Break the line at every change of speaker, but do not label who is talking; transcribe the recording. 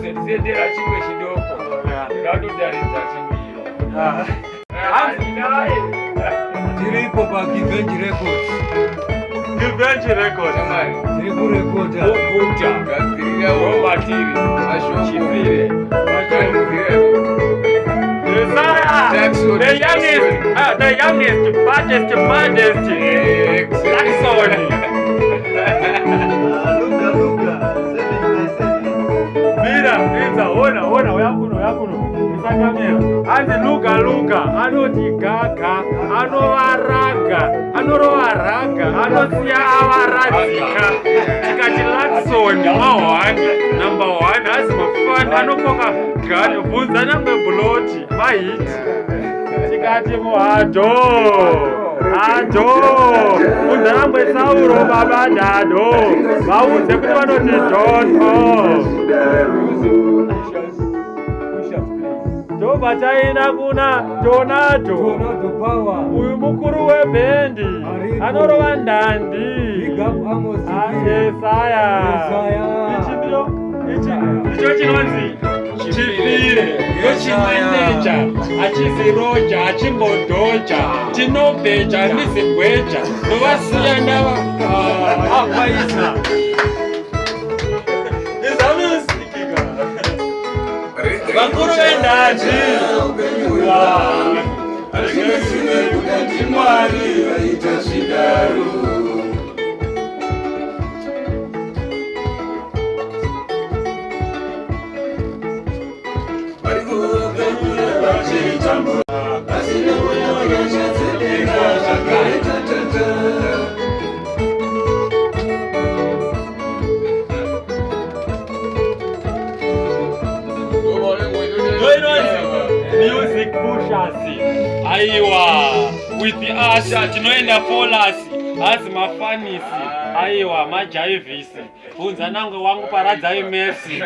uzondisendera chimwe chidoko ndatotaridza chimbiro tiripo paGivenchy Records.
Givenchy Records
tiri kurekoda
Okuta gadzirira
romatiri
Chifire
the youngest, baddest Jackson. Mira, Pizza, ona, yakuno. Isakamera. Anzi Luka, anoti gaga, anorowaraga, anosiya avaradzika. Tikati Jackson, number 1, asi mafani, anokoka gani, bvunza nyangwe Bloti, mahit. Tikati muhadho, bvunza nyangwe Sauro baba Dado, vaudze kuti vanoti Doto. Tobva taina kuna Tornado
Power.
uyu mukuru webhendi anorova ndandi Yesaya. Icho chinonzi Chifire yochimeneja achizi Roja achingodhoja tinobheja ndizigweja ndovasiya ndava akwaisa vakuru vendati
Mwari vaita zvidaro
music pushers aiwa with us tinoenda folas hazi mafanisi aiwa majaivhisi bvunza nangwe wangu paradzai Messi